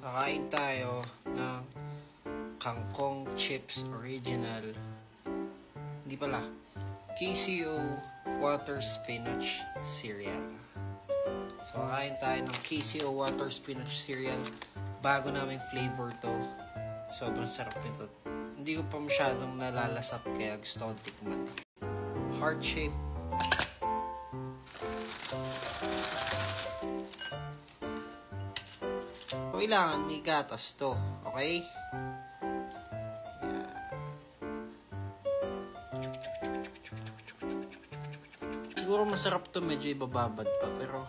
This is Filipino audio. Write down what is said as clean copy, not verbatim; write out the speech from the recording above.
Kakain tayo ng kangkong chips original. Hindi pala. KCO water spinach cereal. So, kakain tayo ng KCO water spinach cereal. Bago naming flavor to. Sobrang sarap nito. Hindi ko pa masyadong nalalasap kaya gusto kong tikman. Heart shape. Kailangan may gatas to. Okay? Yeah. Siguro masarap to, medyo ibababad pa. Pero